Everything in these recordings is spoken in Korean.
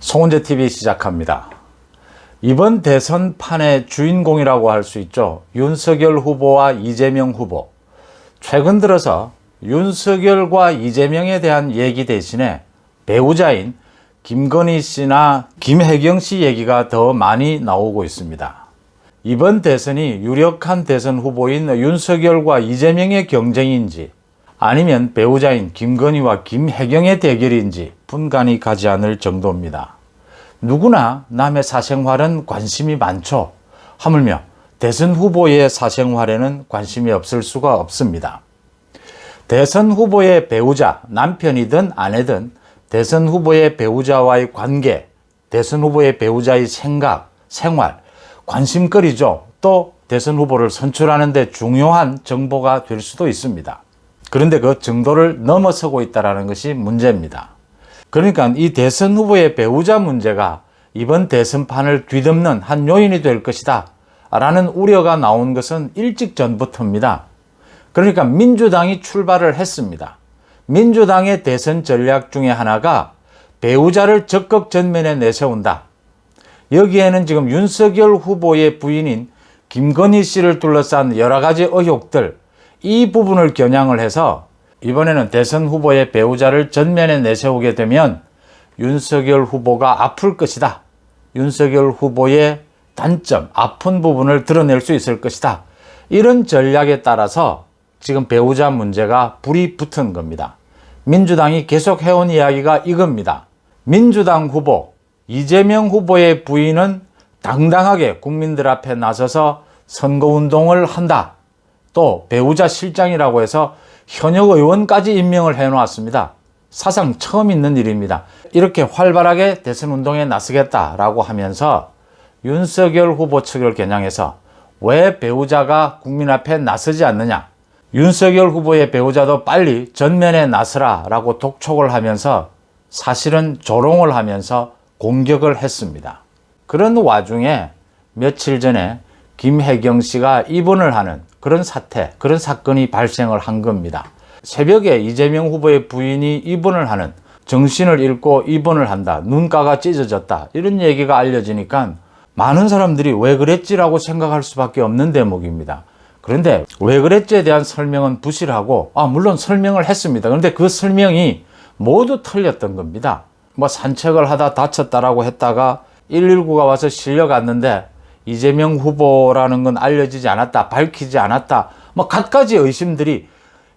송은재TV 시작합니다. 이번 대선판의 주인공이라고 할 수 있죠. 윤석열 후보와 이재명 후보. 최근 들어서 윤석열과 이재명에 대한 얘기 대신에 배우자인 김건희 씨나 김혜경 씨 얘기가 더 많이 나오고 있습니다. 이번 대선이 유력한 대선 후보인 윤석열과 이재명의 경쟁인지 아니면 배우자인 김건희와 김혜경의 대결인지 분간이 가지 않을 정도입니다. 누구나 남의 사생활은 관심이 많죠. 하물며 대선 후보의 사생활에는 관심이 없을 수가 없습니다. 대선 후보의 배우자, 남편이든 아내든 대선 후보의 배우자와의 관계, 대선 후보의 배우자의 생각, 생활, 관심거리죠. 또 대선 후보를 선출하는 데 중요한 정보가 될 수도 있습니다. 그런데 그 정도를 넘어서고 있다는 것이 문제입니다. 그러니까 이 대선 후보의 배우자 문제가 이번 대선판을 뒤덮는 한 요인이 될 것이다 라는 우려가 나온 것은 일찍 전부터입니다. 그러니까 민주당이 출발을 했습니다. 민주당의 대선 전략 중에 하나가 배우자를 적극 전면에 내세운다. 여기에는 지금 윤석열 후보의 부인인 김건희 씨를 둘러싼 여러 가지 의혹들, 이 부분을 겨냥을 해서 이번에는 대선 후보의 배우자를 전면에 내세우게 되면 윤석열 후보가 아플 것이다. 윤석열 후보의 단점, 아픈 부분을 드러낼 수 있을 것이다. 이런 전략에 따라서 지금 배우자 문제가 불이 붙은 겁니다. 민주당이 계속 해온 이야기가 이겁니다. 민주당 후보, 이재명 후보의 부인은 당당하게 국민들 앞에 나서서 선거운동을 한다. 또 배우자 실장이라고 해서 현역 의원까지 임명을 해놓았습니다. 사상 처음 있는 일입니다. 이렇게 활발하게 대선 운동에 나서겠다라고 하면서 윤석열 후보 측을 겨냥해서 왜 배우자가 국민 앞에 나서지 않느냐, 윤석열 후보의 배우자도 빨리 전면에 나서라 라고 독촉을 하면서 사실은 조롱을 하면서 공격을 했습니다. 그런 와중에 며칠 전에 김혜경 씨가 입원을 하는 그런 사태, 그런 사건이 발생을 한 겁니다. 새벽에 이재명 후보의 부인이 입원을 하는, 정신을 잃고 입원을 한다, 눈가가 찢어졌다, 이런 얘기가 알려지니까 많은 사람들이 왜 그랬지라고 생각할 수밖에 없는 대목입니다. 그런데 왜 그랬지에 대한 설명은 부실하고, 물론 설명을 했습니다. 그런데 그 설명이 모두 틀렸던 겁니다. 산책을 하다 다쳤다라고 했다가 119가 와서 실려갔는데 이재명 후보라는 건 알려지지 않았다, 밝히지 않았다, 갖가지 의심들이,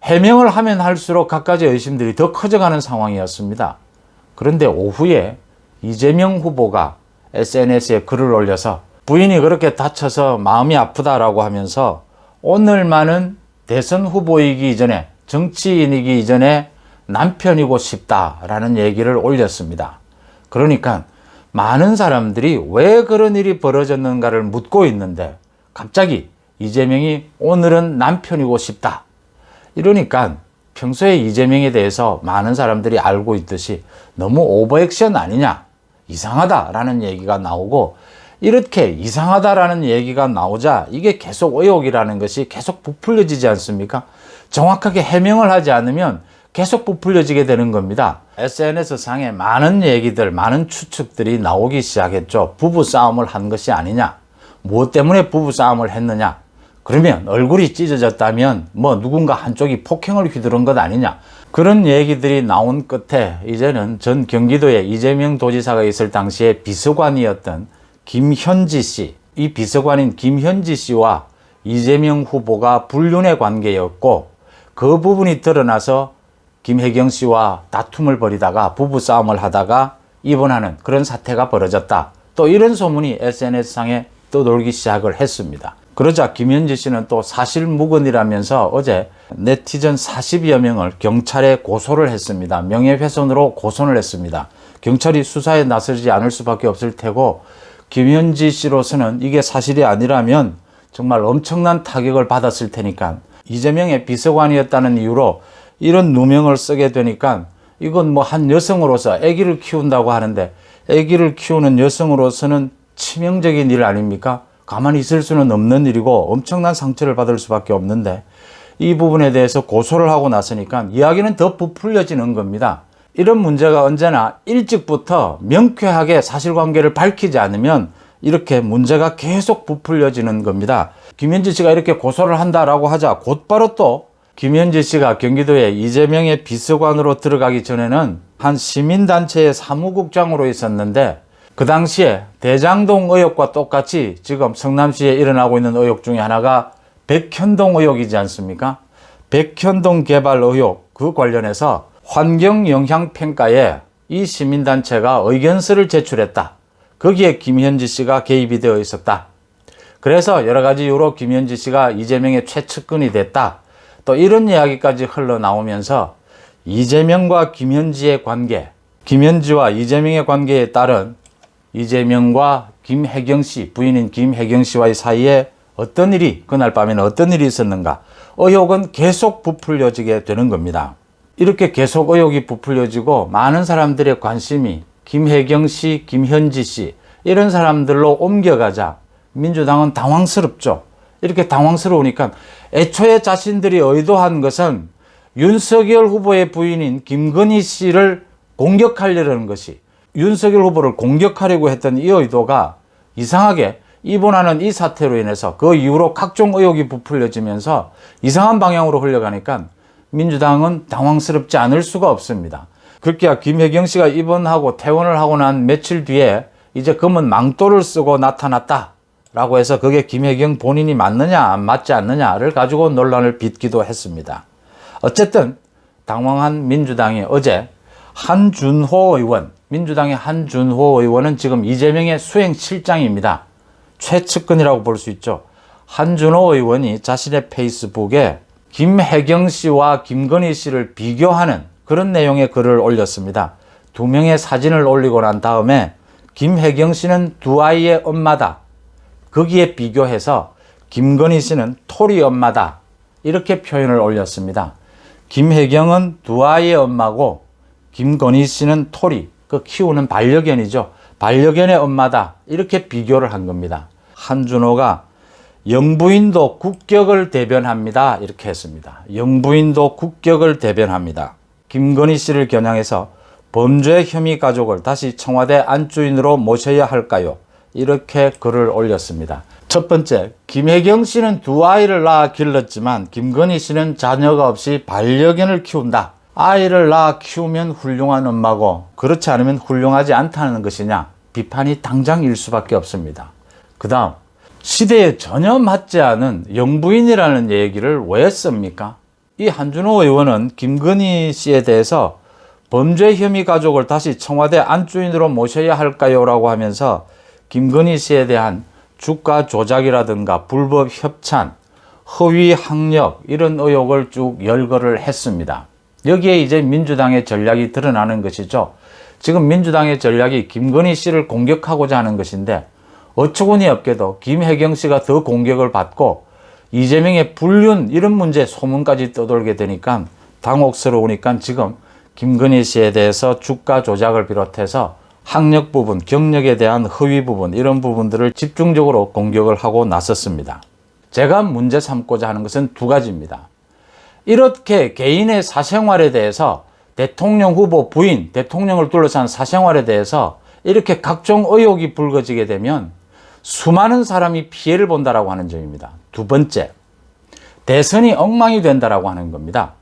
해명을 하면 할수록 갖가지 의심들이 더 커져가는 상황이었습니다. 그런데 오후에 이재명 후보가 SNS에 글을 올려서 부인이 그렇게 다쳐서 마음이 아프다라고 하면서 오늘만은 대선 후보이기 이전에, 정치인이기 이전에 남편이고 싶다라는 얘기를 올렸습니다. 그러니까 많은 사람들이 왜 그런 일이 벌어졌는가를 묻고 있는데 갑자기 이재명이 오늘은 남편이고 싶다. 이러니까 평소에 이재명에 대해서 많은 사람들이 알고 있듯이 너무 오버액션 아니냐, 이상하다라는 얘기가 나오고, 이렇게 이상하다라는 얘기가 나오자 이게 계속 의혹이라는 것이 계속 부풀려지지 않습니까? 정확하게 해명을 하지 않으면 계속 부풀려지게 되는 겁니다. SNS상에 많은 얘기들, 많은 추측들이 나오기 시작했죠. 부부싸움을 한 것이 아니냐, 무엇 때문에 부부싸움을 했느냐, 그러면 얼굴이 찢어졌다면 누군가 한쪽이 폭행을 휘두른 것 아니냐, 그런 얘기들이 나온 끝에 이제는 전 경기도에 이재명 도지사가 있을 당시에 비서관이었던 김현지 씨, 이 비서관인 김현지 씨와 이재명 후보가 불륜의 관계였고, 그 부분이 드러나서 김혜경 씨와 다툼을 벌이다가 부부싸움을 하다가 입원하는 그런 사태가 벌어졌다. 또 이런 소문이 SNS상에 떠돌기 시작을 했습니다. 그러자 김현지 씨는 또 사실무근이라면서 어제 네티즌 40여 명을 경찰에 고소를 했습니다. 명예훼손으로 고소를 했습니다. 경찰이 수사에 나서지 않을 수밖에 없을 테고, 김현지 씨로서는 이게 사실이 아니라면 정말 엄청난 타격을 받았을 테니까, 이재명의 비서관이었다는 이유로 이런 누명을 쓰게 되니까 이건 한 여성으로서 아기를 키운다고 하는데, 아기를 키우는 여성으로서는 치명적인 일 아닙니까? 가만히 있을 수는 없는 일이고 엄청난 상처를 받을 수밖에 없는데, 이 부분에 대해서 고소를 하고 나서니까 이야기는 더 부풀려지는 겁니다. 이런 문제가 언제나 일찍부터 명쾌하게 사실관계를 밝히지 않으면 이렇게 문제가 계속 부풀려지는 겁니다. 김현지 씨가 이렇게 고소를 한다라고 하자 곧바로 또 김현지 씨가 경기도에 이재명의 비서관으로 들어가기 전에는 한 시민단체의 사무국장으로 있었는데 그 당시에 대장동 의혹과 똑같이 지금 성남시에 일어나고 있는 의혹 중에 하나가 백현동 의혹이지 않습니까? 백현동 개발 의혹, 그 관련해서 환경영향평가에 이 시민단체가 의견서를 제출했다. 거기에 김현지 씨가 개입이 되어 있었다. 그래서 여러 가지 이유로 김현지 씨가 이재명의 최측근이 됐다. 또 이런 이야기까지 흘러나오면서 이재명과 김현지의 관계, 김현지와 이재명의 관계에 따른 이재명과 김혜경 씨, 부인인 김혜경 씨와의 사이에 어떤 일이, 그날 밤에는 어떤 일이 있었는가, 의혹은 계속 부풀려지게 되는 겁니다. 이렇게 계속 의혹이 부풀려지고 많은 사람들의 관심이 김혜경 씨, 김현지 씨 이런 사람들로 옮겨가자 민주당은 당황스럽죠. 이렇게 당황스러우니까 애초에 자신들이 의도한 것은 윤석열 후보의 부인인 김건희 씨를 공격하려는 것이, 윤석열 후보를 공격하려고 했던 이 의도가 이상하게 이번하는 이 사태로 인해서 그 이후로 각종 의혹이 부풀려지면서 이상한 방향으로 흘러가니까 민주당은 당황스럽지 않을 수가 없습니다. 그렇게 김혜경 씨가 입원하고 퇴원을 하고 난 며칠 뒤에 이제 검은 망토를 쓰고 나타났다라고 해서 그게 김혜경 본인이 맞느냐 안 맞지 않느냐를 가지고 논란을 빚기도 했습니다. 어쨌든 당황한 민주당이 어제 한준호 의원, 민주당의 한준호 의원은 지금 이재명의 수행실장입니다. 최측근이라고 볼 수 있죠. 한준호 의원이 자신의 페이스북에 김혜경 씨와 김건희 씨를 비교하는 그런 내용의 글을 올렸습니다. 두 명의 사진을 올리고 난 다음에 김혜경 씨는 두 아이의 엄마다. 거기에 비교해서 김건희 씨는 토리 엄마다. 이렇게 표현을 올렸습니다. 김혜경은 두 아이의 엄마고 김건희 씨는 토리, 그 키우는 반려견이죠. 반려견의 엄마다. 이렇게 비교를 한 겁니다. 한준호가 영부인도 국격을 대변합니다. 이렇게 했습니다. 영부인도 국격을 대변합니다. 김건희 씨를 겨냥해서 범죄 혐의 가족을 다시 청와대 안주인으로 모셔야 할까요? 이렇게 글을 올렸습니다. 첫 번째, 김혜경 씨는 두 아이를 낳아 길렀지만 김건희 씨는 자녀가 없이 반려견을 키운다. 아이를 낳아 키우면 훌륭한 엄마고 그렇지 않으면 훌륭하지 않다는 것이냐? 비판이 당장일 수밖에 없습니다. 그 다음, 시대에 전혀 맞지 않은 영부인이라는 얘기를 왜 씁니까? 이 한준호 의원은 김건희 씨에 대해서 범죄 혐의 가족을 다시 청와대 안주인으로 모셔야 할까요? 라고 하면서 김건희 씨에 대한 주가 조작이라든가 불법 협찬, 허위 학력 이런 의혹을 쭉 열거를 했습니다. 여기에 이제 민주당의 전략이 드러나는 것이죠. 지금 민주당의 전략이 김건희 씨를 공격하고자 하는 것인데 어처구니 없게도 김혜경 씨가 더 공격을 받고 이재명의 불륜 이런 문제 소문까지 떠돌게 되니까 당혹스러우니까 지금 김건희 씨에 대해서 주가 조작을 비롯해서 학력 부분, 경력에 대한 허위 부분 이런 부분들을 집중적으로 공격을 하고 나섰습니다. 제가 문제 삼고자 하는 것은 두 가지입니다. 이렇게 개인의 사생활에 대해서 대통령 후보 부인, 대통령을 둘러싼 사생활에 대해서 이렇게 각종 의혹이 불거지게 되면 수많은 사람이 피해를 본다라고 하는 점입니다. 두 번째, 대선이 엉망이 된다라고 하는 겁니다.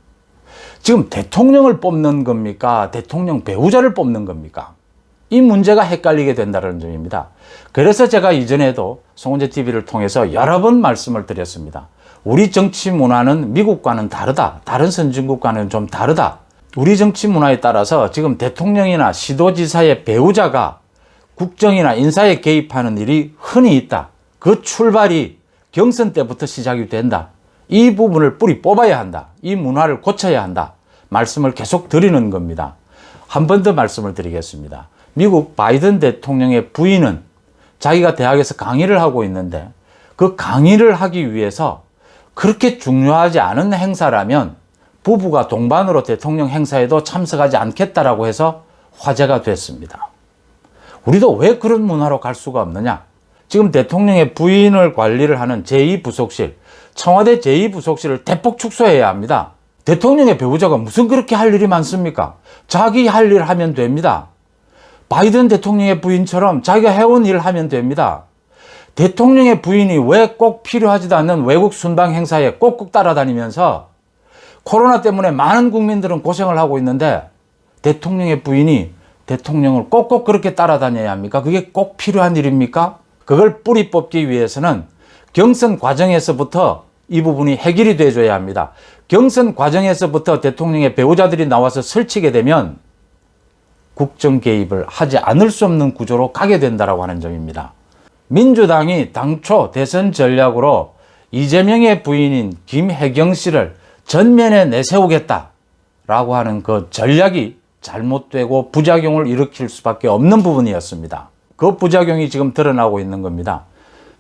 지금 대통령을 뽑는 겁니까? 대통령 배우자를 뽑는 겁니까? 이 문제가 헷갈리게 된다는 점입니다. 그래서 제가 이전에도 송은재 TV를 통해서 여러 번 말씀을 드렸습니다. 우리 정치 문화는 미국과는 다르다. 다른 선진국과는 좀 다르다. 우리 정치 문화에 따라서 지금 대통령이나 시도지사의 배우자가 국정이나 인사에 개입하는 일이 흔히 있다. 그 출발이 경선 때부터 시작이 된다. 이 부분을 뿌리 뽑아야 한다. 이 문화를 고쳐야 한다. 말씀을 계속 드리는 겁니다. 한 번 더 말씀을 드리겠습니다. 미국 바이든 대통령의 부인은 자기가 대학에서 강의를 하고 있는데 그 강의를 하기 위해서 그렇게 중요하지 않은 행사라면 부부가 동반으로 대통령 행사에도 참석하지 않겠다라고 해서 화제가 됐습니다. 우리도 왜 그런 문화로 갈 수가 없느냐? 지금 대통령의 부인을 관리를 하는 제2부속실, 청와대 제2부속실을 대폭 축소해야 합니다. 대통령의 배우자가 무슨 그렇게 할 일이 많습니까? 자기 할 일 하면 됩니다. 바이든 대통령의 부인처럼 자기가 해온 일 하면 됩니다. 대통령의 부인이 왜 꼭 필요하지도 않는 외국 순방 행사에 꼭꼭 따라다니면서 코로나 때문에 많은 국민들은 고생을 하고 있는데 대통령의 부인이 대통령을 꼭꼭 그렇게 따라다녀야 합니까? 그게 꼭 필요한 일입니까? 그걸 뿌리 뽑기 위해서는 경선 과정에서부터 이 부분이 해결이 돼줘야 합니다. 경선 과정에서부터 대통령의 배우자들이 나와서 설치게 되면 국정 개입을 하지 않을 수 없는 구조로 가게 된다라고 하는 점입니다. 민주당이 당초 대선 전략으로 이재명의 부인인 김혜경 씨를 전면에 내세우겠다라고 하는 그 전략이 잘못되고 부작용을 일으킬 수밖에 없는 부분이었습니다. 그 부작용이 지금 드러나고 있는 겁니다.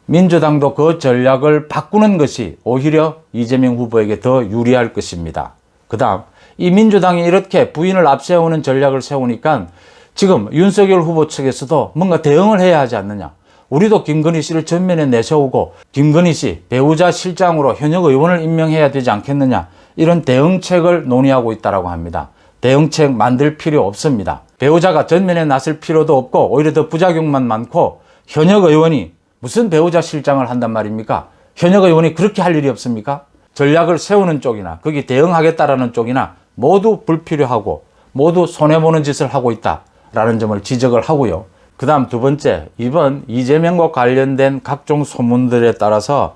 민주당도 그 전략을 바꾸는 것이 오히려 이재명 후보에게 더 유리할 것입니다. 그 다음 이 민주당이 이렇게 부인을 앞세우는 전략을 세우니까 지금 윤석열 후보 측에서도 뭔가 대응을 해야 하지 않느냐. 우리도 김건희 씨를 전면에 내세우고 김건희 씨 배우자 실장으로 현역 의원을 임명해야 되지 않겠느냐. 이런 대응책을 논의하고 있다고 합니다. 대응책 만들 필요 없습니다. 배우자가 전면에 나설 필요도 없고 오히려 더 부작용만 많고 현역 의원이 무슨 배우자 실장을 한단 말입니까? 현역 의원이 그렇게 할 일이 없습니까? 전략을 세우는 쪽이나 거기 대응하겠다라는 쪽이나 모두 불필요하고 모두 손해보는 짓을 하고 있다라는 점을 지적을 하고요. 그 다음 두 번째, 이번 이재명과 관련된 각종 소문들에 따라서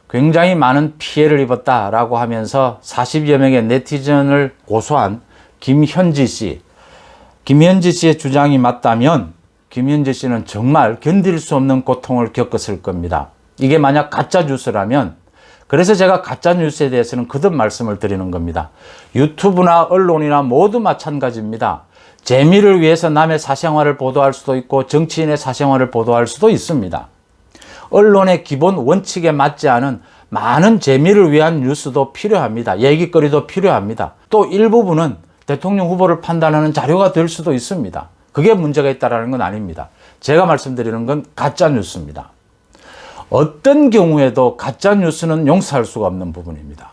굉장히 많은 피해를 입었다라고 하면서 40여 명의 네티즌을 고소한 김현지 씨. 김현지 씨의 주장이 맞다면 김현지 씨는 정말 견딜 수 없는 고통을 겪었을 겁니다. 이게 만약 가짜 뉴스라면 그래서 제가 가짜 뉴스에 대해서는 거듭 말씀을 드리는 겁니다. 유튜브나 언론이나 모두 마찬가지입니다. 재미를 위해서 남의 사생활을 보도할 수도 있고 정치인의 사생활을 보도할 수도 있습니다. 언론의 기본 원칙에 맞지 않은 많은 재미를 위한 뉴스도 필요합니다. 얘기거리도 필요합니다. 또 일부분은 대통령 후보를 판단하는 자료가 될 수도 있습니다. 그게 문제가 있다는 건 아닙니다. 제가 말씀드리는 건 가짜 뉴스입니다. 어떤 경우에도 가짜 뉴스는 용서할 수가 없는 부분입니다.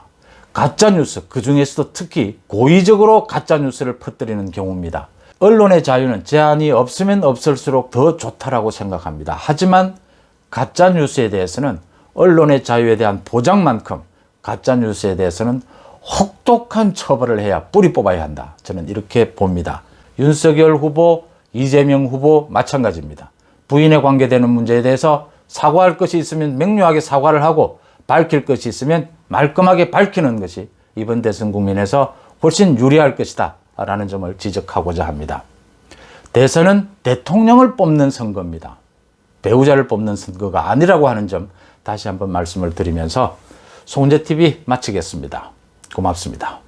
가짜 뉴스, 그 중에서도 특히 고의적으로 가짜 뉴스를 퍼뜨리는 경우입니다. 언론의 자유는 제한이 없으면 없을수록 더 좋다라고 생각합니다. 하지만 가짜 뉴스에 대해서는 언론의 자유에 대한 보장만큼 가짜 뉴스에 대해서는 혹독한 처벌을 해야 뿌리 뽑아야 한다. 저는 이렇게 봅니다. 윤석열 후보, 이재명 후보 마찬가지입니다. 부인에 관계되는 문제에 대해서 사과할 것이 있으면 명료하게 사과를 하고 밝힐 것이 있으면 말끔하게 밝히는 것이 이번 대선 국면에서 훨씬 유리할 것이다 라는 점을 지적하고자 합니다. 대선은 대통령을 뽑는 선거입니다. 배우자를 뽑는 선거가 아니라고 하는 점 다시 한번 말씀을 드리면서 송은재TV 마치겠습니다. 고맙습니다.